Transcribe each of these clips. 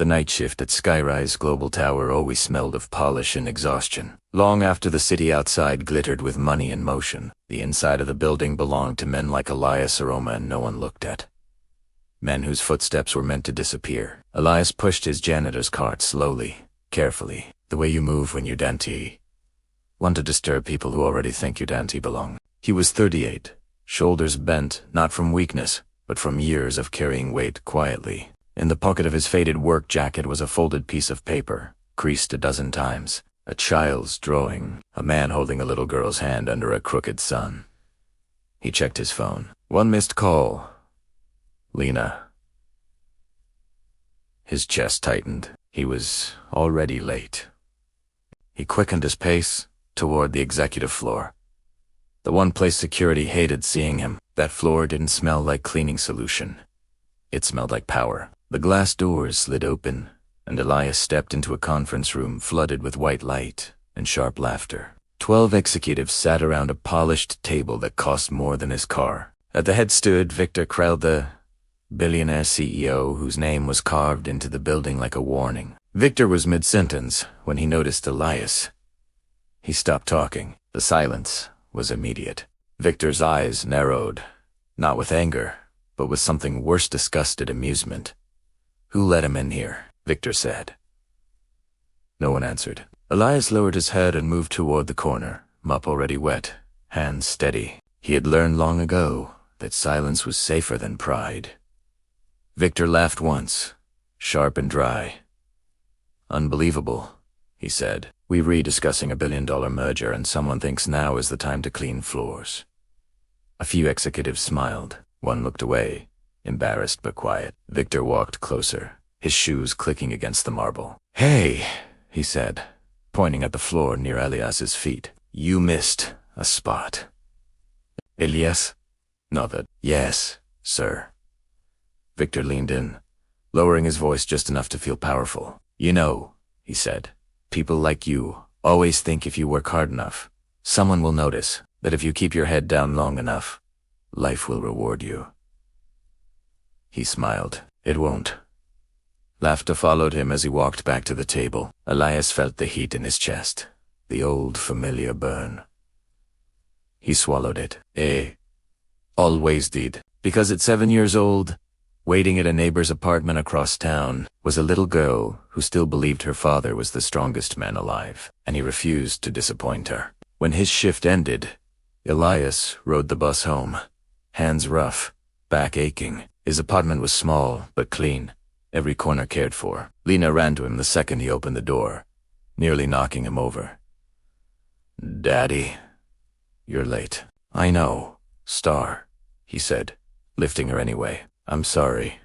The night shift at Skyrise Global Tower always smelled of polish and exhaustion. Long after the city outside glittered with money and motion, the inside of the building belonged to men like Elias Aroma and no one looked at. Men whose footsteps were meant to disappear. Elias pushed his janitor's cart slowly, carefully, the way you move when you dante. One to disturb people who already think you dante belong. He was 38, shoulders bent, not from weakness, but from years of carrying weight quietly. In the pocket of his faded work jacket was a folded piece of paper, creased a dozen times. A child's drawing, a man holding a little girl's hand under a crooked sun. He checked his phone. One missed call. Lena. His chest tightened. He was already late. He quickened his pace toward the executive floor. The one place security hated seeing him. That floor didn't smell like cleaning solution. It smelled like power. The glass doors slid open, and Elias stepped into a conference room flooded with white light and sharp laughter. 12 executives sat around a polished table that cost more than his car. At the head stood Victor Krell, the Billionaire CEO, whose name was carved into the building like a warning. Victor was mid-sentence when he noticed Elias. He stopped talking. The silence was immediate. Victor's eyes narrowed, not with anger, but with something worse, disgusted amusement. Who let him in here? Victor said. No one answered. Elias lowered his head and moved toward the corner, mop already wet, hands steady. He had learned long ago that silence was safer than pride. Victor laughed once, sharp and dry. Unbelievable, he said. We rediscussing a billion-dollar merger and someone thinks now is the time to clean floors. A few executives smiled. One looked away, embarrassed but quiet. Victor walked closer, his shoes clicking against the marble. Hey, he said, pointing at the floor near Elias's feet. You missed a spot. Elias nodded. Yes, sir. Victor leaned in, lowering his voice just enough to feel powerful. You know, he said, people like you always think if you work hard enough, someone will notice, that if you keep your head down long enough, life will reward you. He smiled. It won't. Laughter followed him as he walked back to the table. Elias felt the heat in his chest, the old familiar burn. He swallowed it. Always did. Because at 7 years old, waiting at a neighbor's apartment across town, was a little girl who still believed her father was the strongest man alive, and he refused to disappoint her. When his shift ended, Elias rode the bus home, hands rough, back aching. His apartment was small but clean, every corner cared for. Lena ran to him the second he opened the door, nearly knocking him over. Daddy, you're late. I know, Star, he said, lifting her anyway. I'm sorry.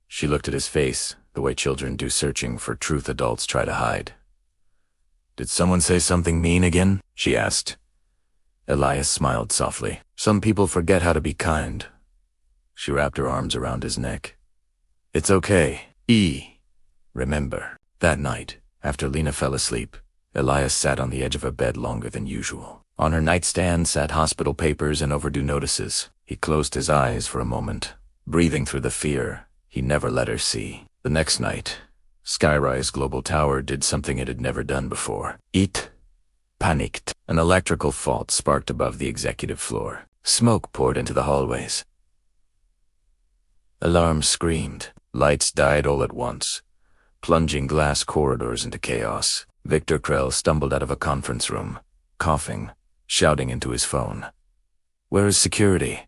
She looked at his face, the way children do searching for truth adults try to hide. Did someone say something mean again? She asked. Elias smiled softly. Some people forget how to be kind. She wrapped her arms around his neck. It's okay. Remember. That night, after Lena fell asleep, Elias sat on the edge of her bed longer than usual. On her nightstand sat hospital papers and overdue notices. He closed his eyes for a moment, breathing through the fear he never let her see. The next night, Skyrise Global Tower did something it had never done before. It panicked. An electrical fault sparked above the executive floor. Smoke poured into the hallways. Alarms screamed. Lights died all at once, plunging glass corridors into chaos. Victor Krell stumbled out of a conference room, coughing, shouting into his phone. Where is security?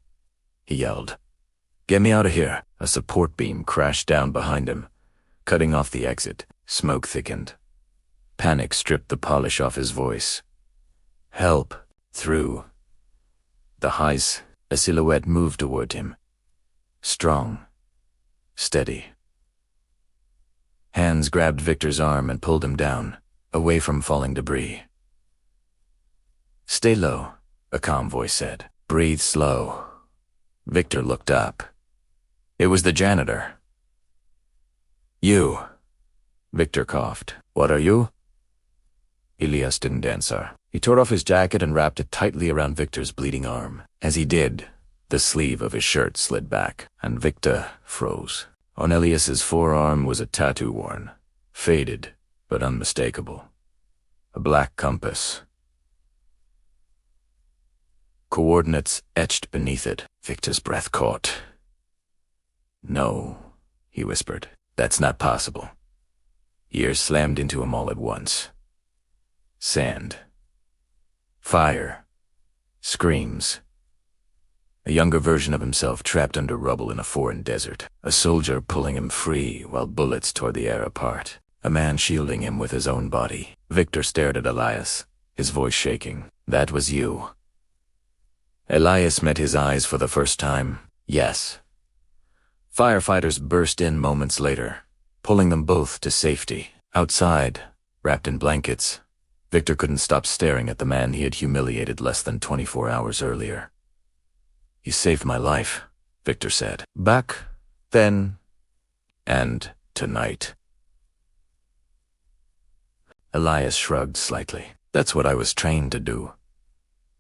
He yelled. Get me out of here. A support beam crashed down behind him, cutting off the exit. Smoke thickened. Panic stripped the polish off his voice. Help. Through the highs, a silhouette moved toward him. Strong. Steady. Hands grabbed Victor's arm and pulled him down, away from falling debris. Stay low, a calm voice said. Breathe slow. Victor looked up. It was the janitor. You. Victor coughed. What are you? Elias didn't answer. He tore off his jacket and wrapped it tightly around Victor's bleeding arm. As he did, the sleeve of his shirt slid back, and Victor froze. On Elias's forearm was a tattoo worn, faded but unmistakable. A black compass. Coordinates etched beneath it. Victor's breath caught. "No," he whispered. "That's not possible." Years slammed into him all at once. Sand. Fire. Screams. A younger version of himself trapped under rubble in a foreign desert. A soldier pulling him free while bullets tore the air apart. A man shielding him with his own body. Victor stared at Elias, his voice shaking. "That was you." Elias met his eyes for the first time. Yes. Firefighters burst in moments later, pulling them both to safety. Outside, wrapped in blankets, Victor couldn't stop staring at the man he had humiliated less than 24 hours earlier. "You saved my life," Victor said. "Back then and tonight." Elias shrugged slightly. "That's what I was trained to do.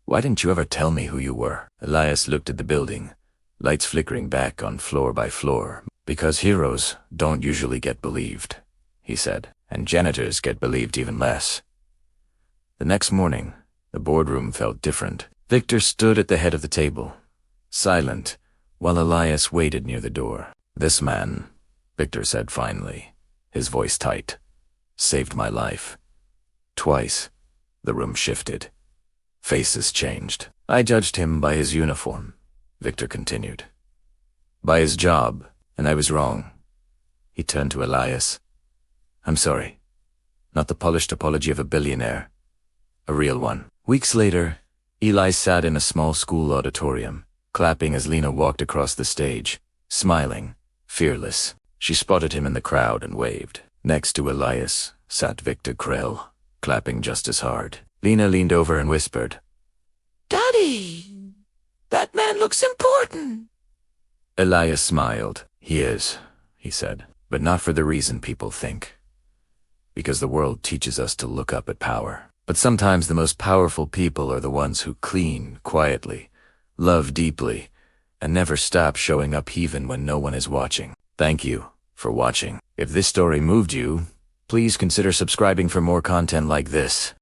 Why didn't you ever tell me who you were?" Elias looked at the building, lights flickering back on floor by floor. "Because heroes don't usually get believed," he said, "and janitors get believed even less." The next morning, the boardroom felt different. Victor stood at the head of the table, silent, while Elias waited near the door. "This man," Victor said finally, his voice tight, "saved my life. Twice." The room shifted. Faces changed. "I judged him by his uniform," Victor continued. "By his job, and I was wrong." He turned to Elias. "I'm sorry. Not the polished apology of a billionaire. A real one." Weeks later, Eli sat in a small school auditorium, clapping as Lena walked across the stage, smiling, fearless. She spotted him in the crowd and waved. Next to Elias sat Victor Krell, clapping just as hard. Lena leaned over and whispered, "Daddy, that man looks important." Elias smiled. "He is," he said, "but not for the reason people think. Because the world teaches us to look up at power. But sometimes the most powerful people are the ones who clean quietly, love deeply, and never stop showing up even when no one is watching." Thank you for watching. If this story moved you, please consider subscribing for more content like this.